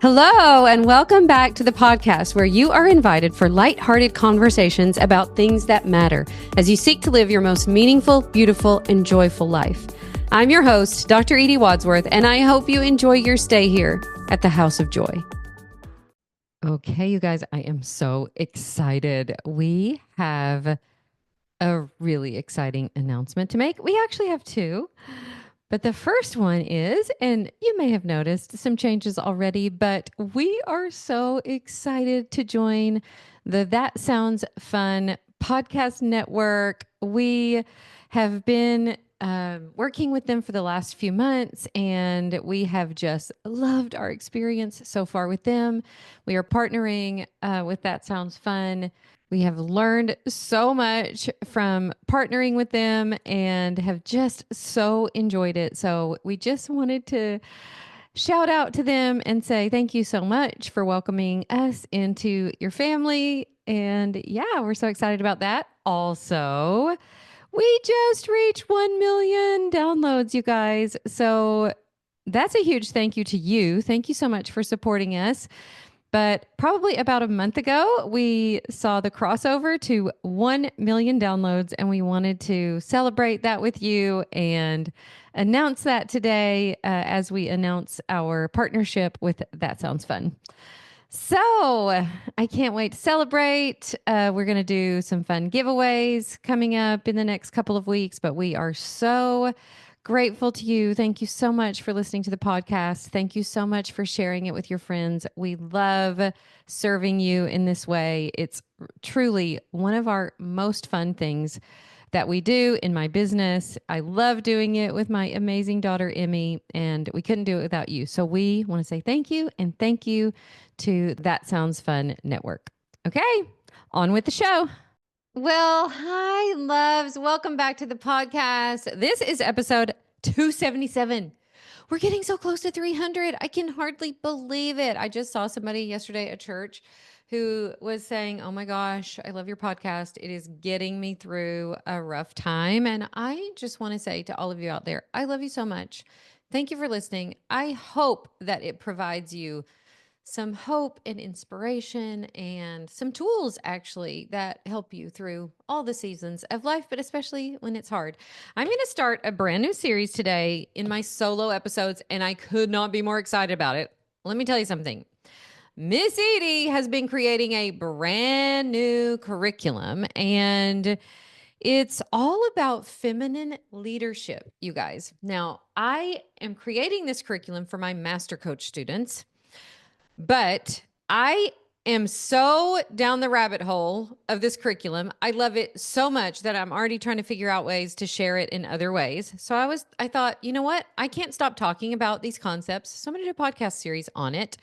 Hello, and welcome back to the podcast where you are invited for lighthearted conversations about things that matter as you seek to live your most meaningful, beautiful, and joyful life. I'm your host, Dr. Edie Wadsworth, and I hope you enjoy your stay here at the House of Joy. Okay, you guys, I am so excited. We have a really exciting announcement to make. We actually have two. But the first one is, and you may have noticed some changes already, but we are so excited to join the That Sounds Fun podcast network. We have been working with them for the last few months, and we have just loved our experience so far with them. We are partnering with That Sounds Fun. We have learned so much from partnering with them and have just so enjoyed it. So we just wanted to shout out to them and say thank you so much for welcoming us into your family. And yeah, we're so excited about that. Also, we just reached 1 million downloads, you guys. So that's a huge thank you to you. Thank you so much for supporting us. But probably about a month ago, we saw the crossover to 1 million downloads, and we wanted to celebrate that with you and announce that today as we announce our partnership with That Sounds Fun. So I can't wait to celebrate. We're going to do some fun giveaways coming up in the next couple of weeks, but we are so grateful to you. Thank you so much for listening to the podcast. Thank you so much for sharing it with your friends. We love serving you in this way. It's truly one of our most fun things that we do in my business. I love doing it with my amazing daughter, Emmy, and we couldn't do it without you. So we want to say thank you, and thank you to That Sounds Fun Network. Okay, on with the show. Well, hi, loves. Welcome back to the podcast. This is episode 277. We're getting so close to 300. I can hardly believe it. I just saw somebody yesterday at church who was saying, oh my gosh, I love your podcast. It is getting me through a rough time. And I just want to say to all of you out there, I love you so much. Thank you for listening. I hope that it provides you some hope and inspiration and some tools actually that help you through all the seasons of life, but especially when it's hard. I'm going to start a brand new series today in my solo episodes, and I could not be more excited about it. Let me tell you something. Miss Edie has been creating a brand new curriculum, and it's all about feminine leadership, you guys. Now, I am creating this curriculum for my master coach students. But I am so down the rabbit hole of this curriculum. I love it so much that I'm already trying to figure out ways to share it in other ways. So I thought, you know what? I can't stop talking about these concepts. So I'm going to do a podcast series on it.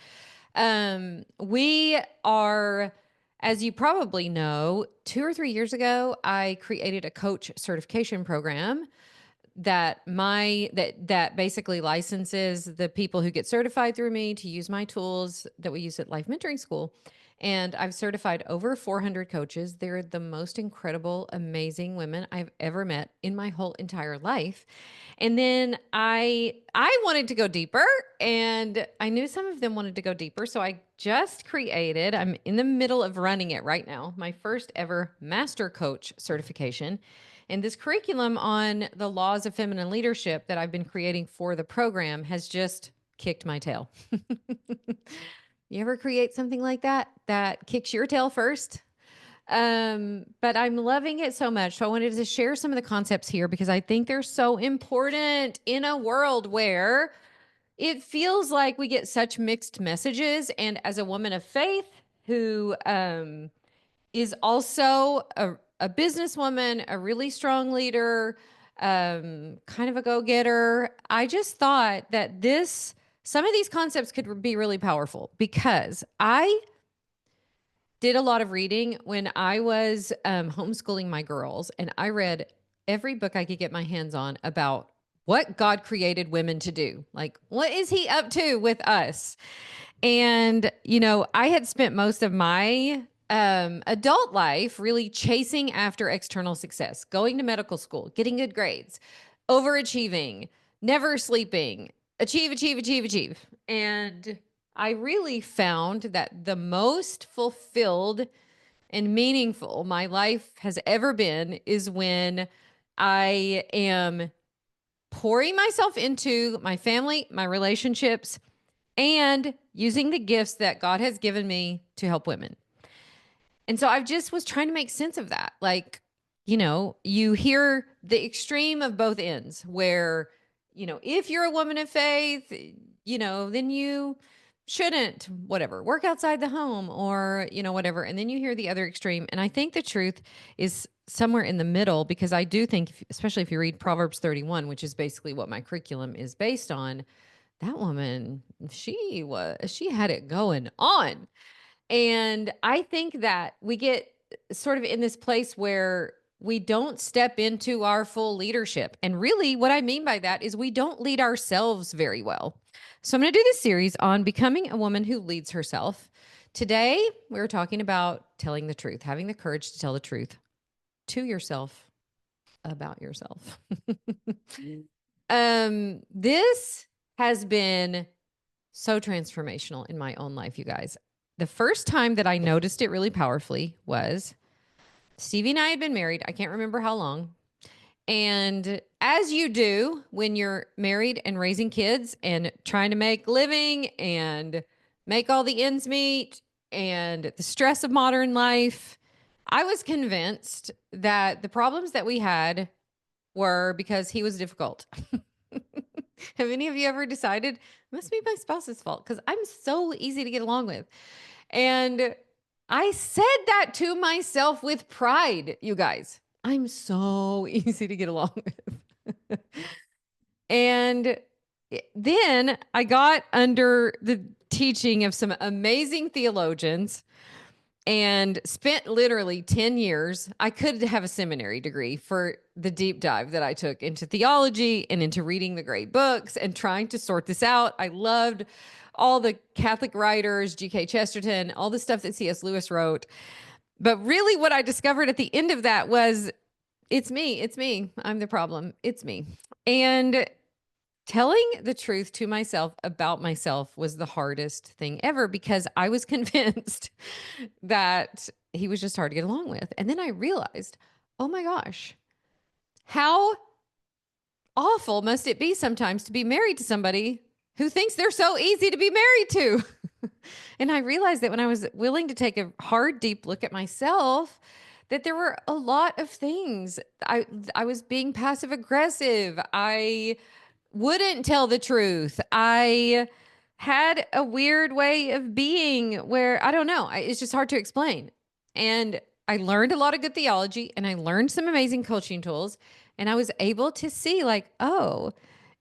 We are, as you probably know, 2 or 3 years ago, I created a coach certification program that basically licenses the people who get certified through me to use my tools that we use at Life Mentoring School. And I've certified over 400 coaches. They're the most incredible, amazing women I've ever met in my whole entire life. And then I wanted to go deeper, and I knew some of them wanted to go deeper. So I just created, I'm in the middle of running it right now, my first ever master coach certification. And this curriculum on the laws of feminine leadership that I've been creating for the program has just kicked my tail. You ever create something like that kicks your tail first? But I'm loving it so much. So I wanted to share some of the concepts here because I think they're so important in a world where it feels like we get such mixed messages. And as a woman of faith who is also a businesswoman, a really strong leader, kind of a go-getter, I just thought that some of these concepts could be really powerful because I did a lot of reading when I was homeschooling my girls, and I read every book I could get my hands on about what God created women to do. Like, what is he up to with us? And, I had spent most of my adult life really chasing after external success, going to medical school, getting good grades, overachieving, never sleeping, achieve. And I really found that the most fulfilled and meaningful my life has ever been is when I am pouring myself into my family, my relationships, and using the gifts that God has given me to help women. And so I just was trying to make sense of that. Like, you hear the extreme of both ends where, if you're a woman of faith, then you shouldn't, whatever, work outside the home or, whatever. And then you hear the other extreme. And I think the truth is somewhere in the middle, because I do think, especially if you read Proverbs 31, which is basically what my curriculum is based on, that woman, she had it going on. And I think that we get sort of in this place where we don't step into our full leadership. And really, what I mean by that is we don't lead ourselves very well. So I'm going to do this series on becoming a woman who leads herself. Today, we're talking about telling the truth, having the courage to tell the truth to yourself about yourself. This has been so transformational in my own life, you guys. The first time that I noticed it really powerfully was Stevie and I had been married. I can't remember how long. And as you do when you're married and raising kids and trying to make living and make all the ends meet and the stress of modern life, I was convinced that the problems that we had were because he was difficult. Have any of you ever decided it must be my spouse's fault because I'm so easy to get along with? And I said that to myself with pride, you guys. I'm so easy to get along with. And then I got under the teaching of some amazing theologians and spent literally 10 years. I could have a seminary degree for the deep dive that I took into theology and into reading the great books and trying to sort this out. I loved all the Catholic writers, G.K. Chesterton, all the stuff that C.S. Lewis wrote. But really what I discovered at the end of that was, it's me. It's me. I'm the problem. It's me. And telling the truth to myself about myself was the hardest thing ever because I was convinced that he was just hard to get along with. And then I realized, oh my gosh, how awful must it be sometimes to be married to somebody who thinks they're so easy to be married to? And I realized that when I was willing to take a hard, deep look at myself, that there were a lot of things. I was being passive aggressive. I wouldn't tell the truth. I had a weird way of being where I don't know. It's just hard to explain. And I learned a lot of good theology and I learned some amazing coaching tools. And I was able to see, like, oh,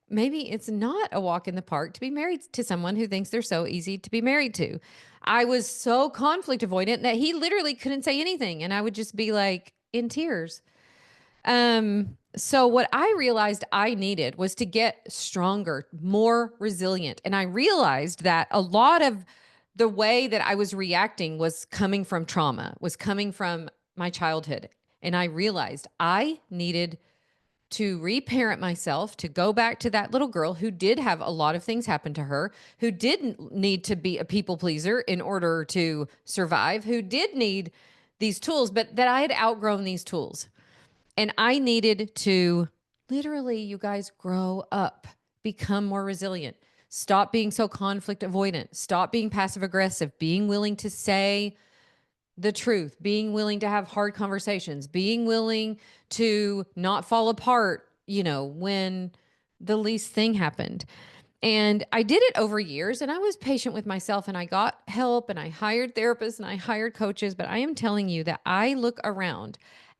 maybe it's not a walk in the park to be married to someone who thinks they're so easy to be married to. I was so conflict avoidant that he literally couldn't say anything. And I would just be like in tears. So what I realized I needed was to get stronger, more resilient. And I realized that a lot of the way that I was reacting was coming from trauma, was coming from my childhood. And I realized I needed to reparent myself, to go back to that little girl who did have a lot of things happen to her, who didn't need to be a people pleaser in order to survive, who did need these tools, but that I had outgrown these tools. And I needed to literally, you guys, grow up, become more resilient, stop being so conflict avoidant, stop being passive aggressive, being willing to say the truth, being willing to have hard conversations, being willing to not fall apart, when the least thing happened. And I did it over years and I was patient with myself and I got help and I hired therapists and I hired coaches. But I am telling you that I look around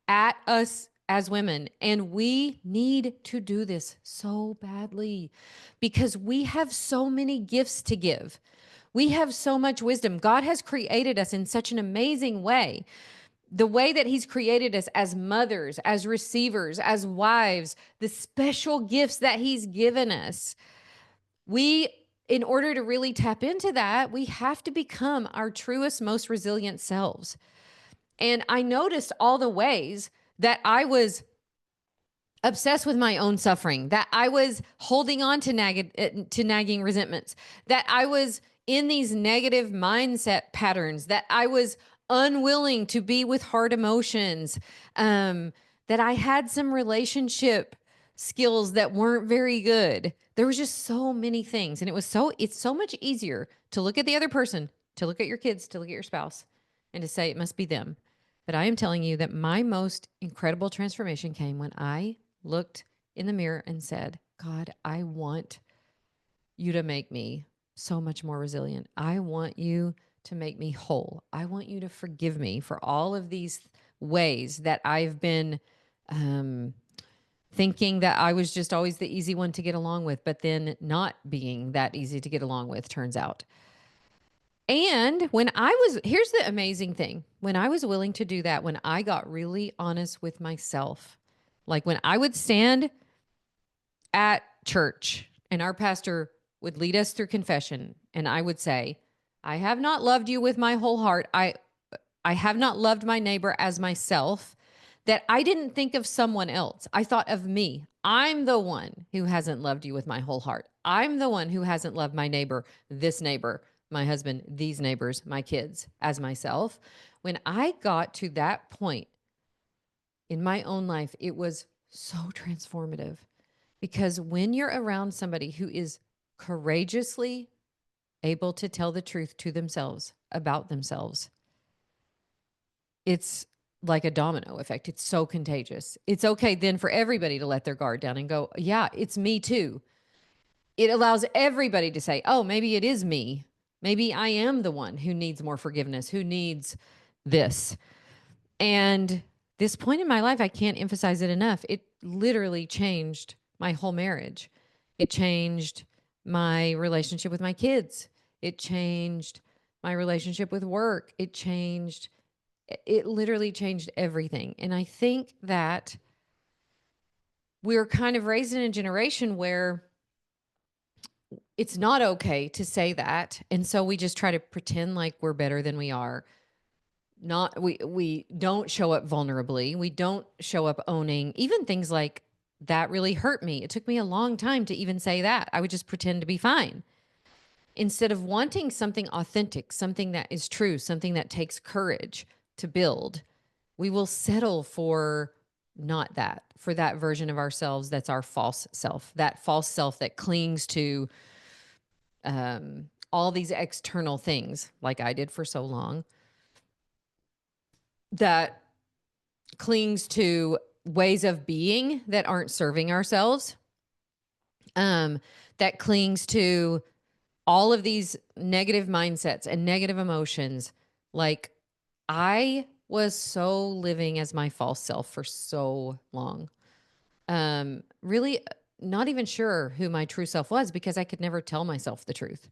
at us as women and we need to do this so badly because we have so many gifts to give. We have so much wisdom. God has created us in such an amazing way. The way that he's created us as mothers, as receivers, as wives, the special gifts that he's given us. In order to really tap into that, we have to become our truest, most resilient selves. And I noticed all the ways that I was obsessed with my own suffering, that I was holding on to nagging resentments, that I was in these negative mindset patterns, that I was unwilling to be with hard emotions, that I had some relationship skills that weren't very good. There was just so many things. And it's so much easier to look at the other person, to look at your kids, to look at your spouse, and to say it must be them. But I am telling you that my most incredible transformation came when I looked in the mirror and said, God, I want you to make me so much more resilient. I want you to make me whole. I want you to forgive me for all of these ways that I've been thinking that I was just always the easy one to get along with, but then not being that easy to get along with, turns out. And here's the amazing thing. When I was willing to do that, when I got really honest with myself, like when I would stand at church and our pastor would lead us through confession, and I would say, I have not loved you with my whole heart. I have not loved my neighbor as myself, that I didn't think of someone else. I thought of me. I'm the one who hasn't loved you with my whole heart. I'm the one who hasn't loved my neighbor, this neighbor, my husband, these neighbors, my kids, as myself. When I got to that point in my own life, it was so transformative, because when you're around somebody who is courageously able to tell the truth to themselves about themselves, it's like a domino effect. It's so contagious. It's okay then for everybody to let their guard down and go, yeah, it's me too. It allows everybody to say, oh, maybe it is me. Maybe I am the one who needs more forgiveness, who needs this. And this point in my life, I can't emphasize it enough. It literally changed my whole marriage. It changed my relationship with my kids. It changed my relationship with work. It literally changed everything. And I think that we're kind of raised in a generation where it's not okay to say that. And so we just try to pretend like we're better than we are. We don't show up vulnerably. We don't show up owning even things like, that really hurt me. It took me a long time to even say that. I would just pretend to be fine. Instead of wanting something authentic, something that is true, something that takes courage to build, we will settle for not that, for that version of ourselves that's our false self, that false self that clings to all these external things, like I did for so long, that clings to ways of being that aren't serving ourselves, that clings to all of these negative mindsets and negative emotions. Like, I was so living as my false self for so long. Really not even sure who my true self was, because I could never tell myself the truth.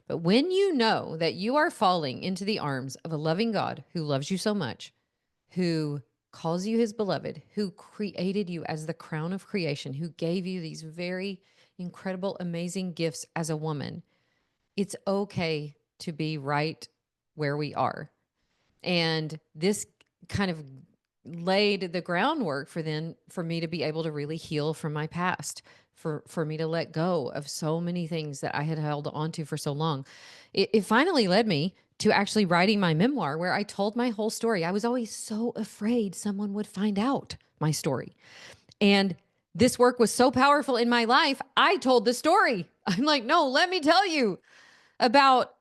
But when you know that you are falling into the arms of a loving God who loves you so much, who calls you his beloved, who created you as the crown of creation, who gave you these very incredible, amazing gifts as a woman, it's okay to be right where we are. And this kind of laid the groundwork for me to be able to really heal from my past, for me to let go of so many things that I had held onto for so long. It finally led me to actually writing my memoir, where I told my whole story. I was always so afraid someone would find out my story. And this work was so powerful in my life, I told the story. I'm like, no, let me tell you about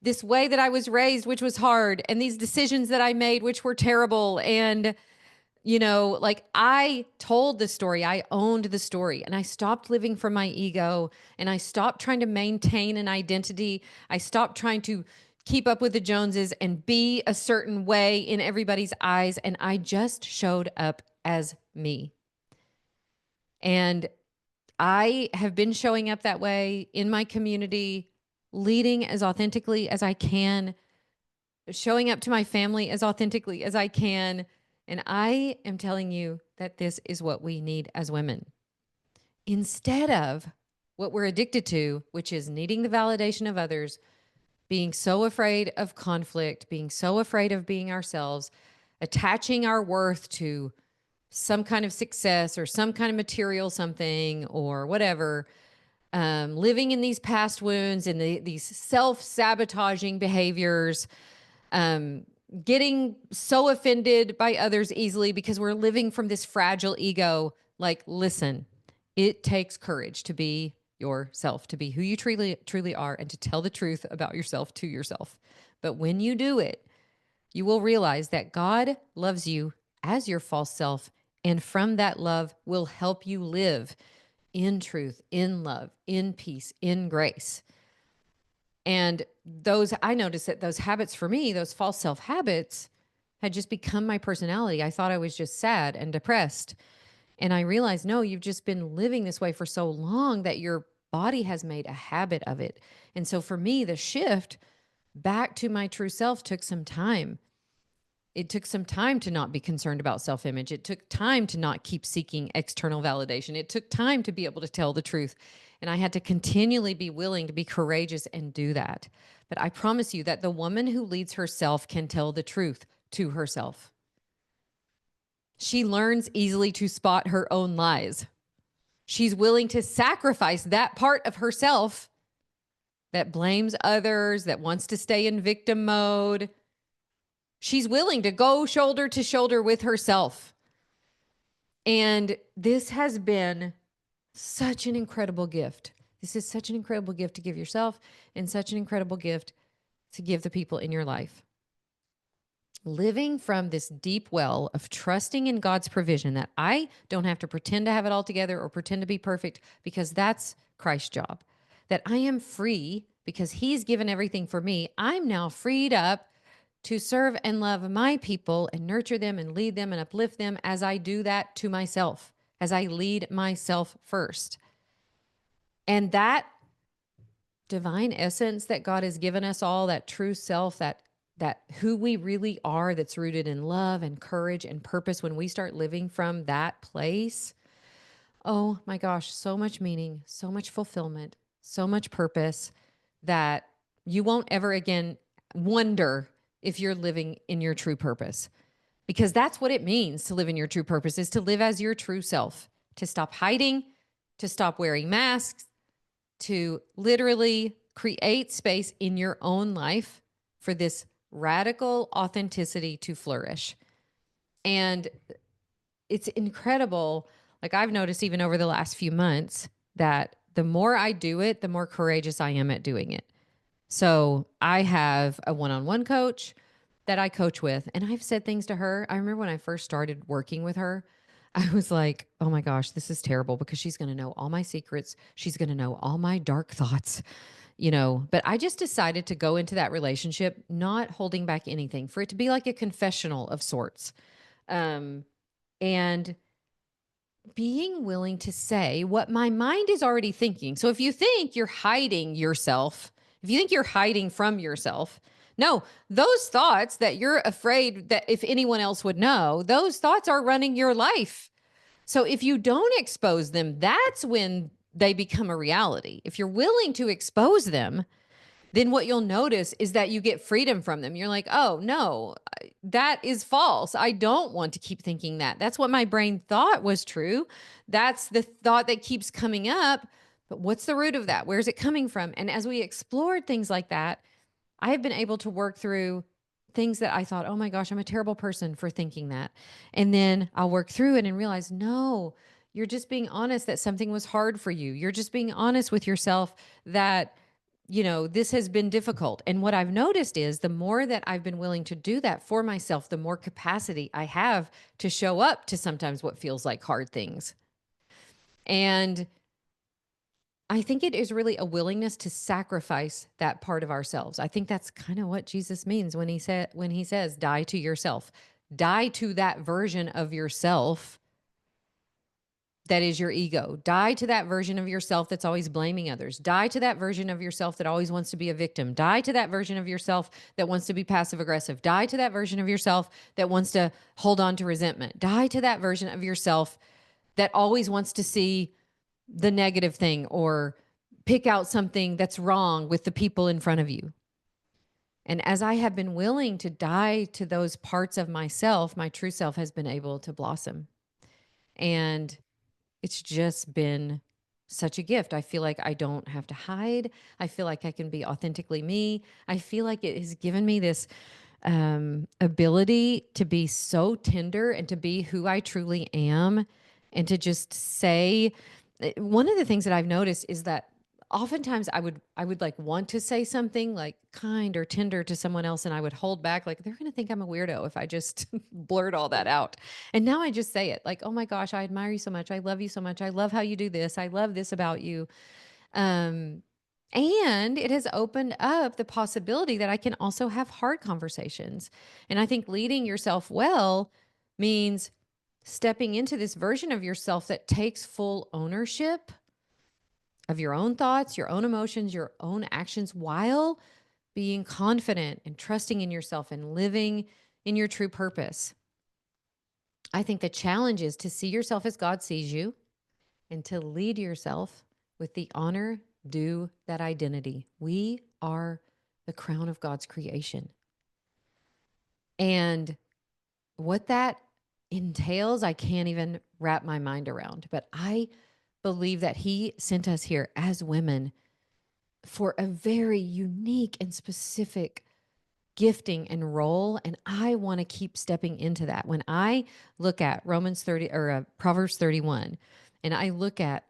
this way that I was raised, which was hard, and these decisions that I made, which were terrible. And, like, I told the story, I owned the story, and I stopped living from my ego, and I stopped trying to maintain an identity. I stopped trying to keep up with the Joneses and be a certain way in everybody's eyes. And I just showed up as me. And I have been showing up that way in my community, leading as authentically as I can, showing up to my family as authentically as I can. And I am telling you that this is what we need as women, instead of what we're addicted to, which is needing the validation of others, being so afraid of conflict, being so afraid of being ourselves, attaching our worth to some kind of success or some kind of material something or whatever. living in these past wounds and these self-sabotaging behaviors, um, getting so offended by others easily because we're living from this fragile ego. Like, listen, it takes courage to be yourself, to be who you truly are, and to tell the truth about yourself to yourself. But when you do it, you will realize that God loves you as your false self, and from that love will help you live in truth, in love, in peace, in grace. And I noticed that those habits for me, those false self habits, had just become my personality. I thought I was just sad and depressed. And I realized, no, you've just been living this way for so long that your body has made a habit of it. And so for me, the shift back to my true self took some time. It took some time to not be concerned about self-image. It took time to not keep seeking external validation. It took time to be able to tell the truth. And I had to continually be willing to be courageous and do that. But I promise you that the woman who leads herself can tell the truth to herself. She learns easily to spot her own lies. She's willing to sacrifice that part of herself that blames others, that wants to stay in victim mode. She's willing to go shoulder to shoulder with herself. And this has been such an incredible gift. This is such an incredible gift to give yourself, and such an incredible gift to give the people in your life. Living from this deep well of trusting in God's provision, that I don't have to pretend to have it all together or pretend to be perfect, because that's Christ's job. That I am free because He's given everything for me. I'm now freed up to serve and love my people and nurture them and lead them and uplift them as I do that to myself, as I lead myself first. And that divine essence that God has given us all, that true self, that who we really are, that's rooted in love and courage and purpose, when we start living from that place, oh my gosh, so much meaning, so much fulfillment, so much purpose, that you won't ever again wonder if you're living in your true purpose. Because that's what it means to live in your true purpose, is to live as your true self, to stop hiding, to stop wearing masks, to literally create space in your own life for this radical authenticity to flourish. And it's incredible. Like, I've noticed even over the last few months that the more I do it, the more courageous I am at doing it. So I have a one-on-one coach that I coach with, and I've said things to her. I remember when I first started working with her, I was like, oh my gosh, this is terrible, because she's going to know all my secrets. She's going to know all my dark thoughts, but I just decided to go into that relationship, not holding back anything, for it to be like a confessional of sorts. And being willing to say what my mind is already thinking. So if you think you're hiding yourself, if you think you're hiding from yourself, no, those thoughts that you're afraid that if anyone else would know, those thoughts are running your life. So if you don't expose them, that's when they become a reality. If you're willing to expose them, then what you'll notice is that you get freedom from them. You're like, oh, no, that is false. I don't want to keep thinking that. That's what my brain thought was true. That's the thought that keeps coming up. But what's the root of that? Where's it coming from? And as we explored things like that, I have been able to work through things that I thought, oh my gosh, I'm a terrible person for thinking that. And then I'll work through it and realize, no, you're just being honest that something was hard for you. You're just being honest with yourself that this has been difficult. And what I've noticed is the more that I've been willing to do that for myself, the more capacity I have to show up to sometimes what feels like hard things. And I think it is really a willingness to sacrifice that part of ourselves. I think that's kind of what Jesus means when he says, die to yourself. Die to that version of yourself that is your ego. Die to that version of yourself that's always blaming others. Die to that version of yourself that always wants to be a victim. Die to that version of yourself that wants to be passive aggressive. Die to that version of yourself that wants to hold on to resentment. Die to that version of yourself that always wants to see the negative thing or pick out something that's wrong with the people in front of you. And as I have been willing to die to those parts of myself, my true self has been able to blossom. And it's just been such a gift. I feel like I don't have to hide. I feel like I can be authentically me. I feel like it has given me this ability to be so tender and to be who I truly am and to just say. One of the things that I've noticed is that oftentimes I would like want to say something like kind or tender to someone else, and I would hold back, like they're going to think I'm a weirdo if I just blurt all that out. And now I just say it, like, oh my gosh, I admire you so much, I love you so much, I love how you do this, I love this about you. um and it has opened up the possibility that I can also have hard conversations. And I think leading yourself well means stepping into this version of yourself that takes full ownership of your own thoughts, your own emotions, your own actions, while being confident and trusting in yourself and living in your true purpose. I think the challenge is to see yourself as God sees you and to lead yourself with the honor due that identity. We are the crown of God's creation. And what that entails, I can't even wrap my mind around. But I believe that He sent us here as women for a very unique and specific gifting and role. And I want to keep stepping into that. When I look at Romans 30 or Proverbs 31, and I look at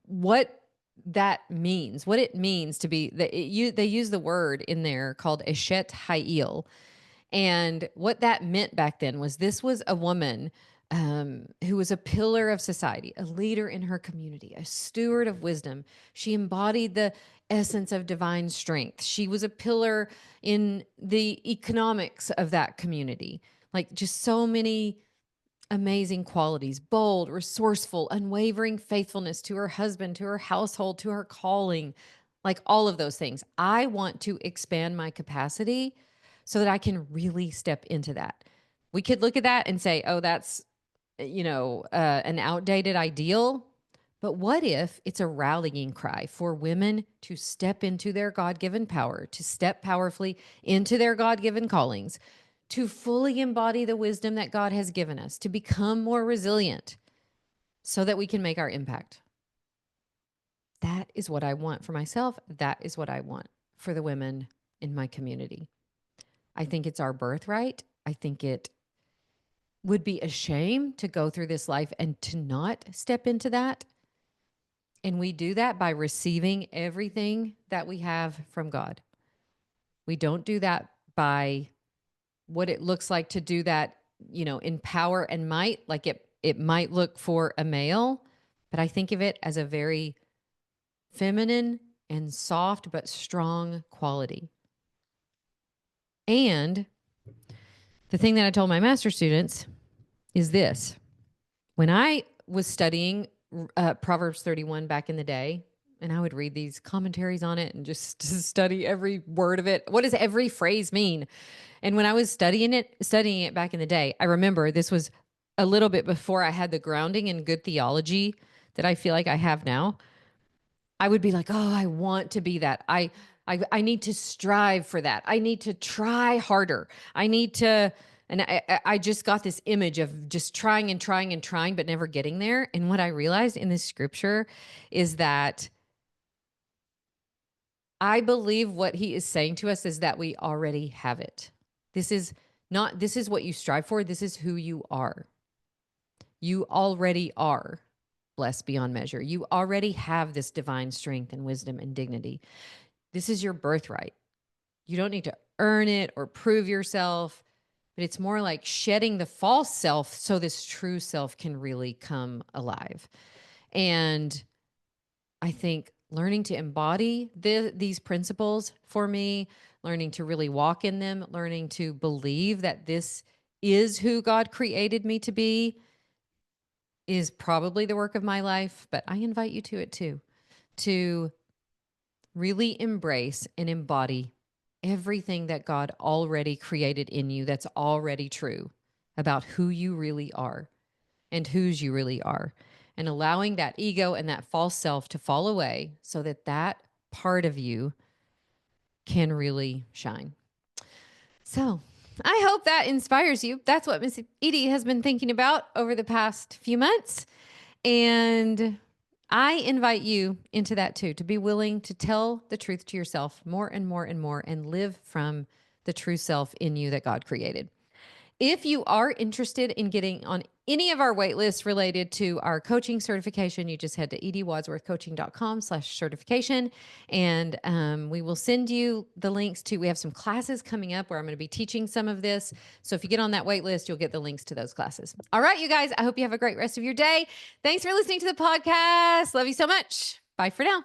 what that means, what it means to be, they use the word in there called Eshet Ha'il. And what that meant back then was this was a woman who was a pillar of society, a leader in her community, a steward of wisdom. She embodied the essence of divine strength. She was a pillar in the economics of that community. Like just so many amazing qualities: bold, resourceful, unwavering faithfulness to her husband, to her household, to her calling, like all of those things. I want to expand my capacity so that I can really step into that. We could look at that and say, oh, that's, an outdated ideal. But what if it's a rallying cry for women to step into their God given power, to step powerfully into their God given callings, to fully embody the wisdom that God has given us, to become more resilient so that we can make our impact? That is what I want for myself. That is what I want for the women in my community. I think it's our birthright. I think it would be a shame to go through this life and to not step into that. And we do that by receiving everything that we have from God. We don't do that by what it looks like to do that, in power and might, like it might look for a male, but I think of it as a very feminine and soft but strong quality. And the thing that I told my master students is this: when I was studying Proverbs 31 back in the day, and I would read these commentaries on it and just study every word of it. What does every phrase mean? And when I was studying it back in the day, I remember this was a little bit before I had the grounding in good theology that I feel like I have now. I would be like, oh, I want to be that. I need to strive for that. I need to try harder. I need to, and I just got this image of just trying and trying and trying, but never getting there. And what I realized in this scripture is that I believe what he is saying to us is that we already have it. This is what you strive for. This is who you are. You already are blessed beyond measure. You already have this divine strength and wisdom and dignity. This is your birthright. You don't need to earn it or prove yourself, but it's more like shedding the false self so this true self can really come alive. And I think learning to embody these principles for me, learning to really walk in them, learning to believe that this is who God created me to be, is probably the work of my life. But I invite you to it too, to really embrace and embody everything that God already created in you that's already true about who you really are and whose you really are, and allowing that ego and that false self to fall away so that that part of you can really shine. So I hope that inspires you. That's what Miss Edie has been thinking about over the past few months. And I invite you into that too, to be willing to tell the truth to yourself more and more and more and live from the true self in you that God created. If you are interested in getting on any of our wait lists related to our coaching certification, you just head to edwadsworthcoaching.com/certification. And we will send you the links to, we have some classes coming up where I'm going to be teaching some of this. So if you get on that wait list, you'll get the links to those classes. All right, you guys, I hope you have a great rest of your day. Thanks for listening to the podcast. Love you so much. Bye for now.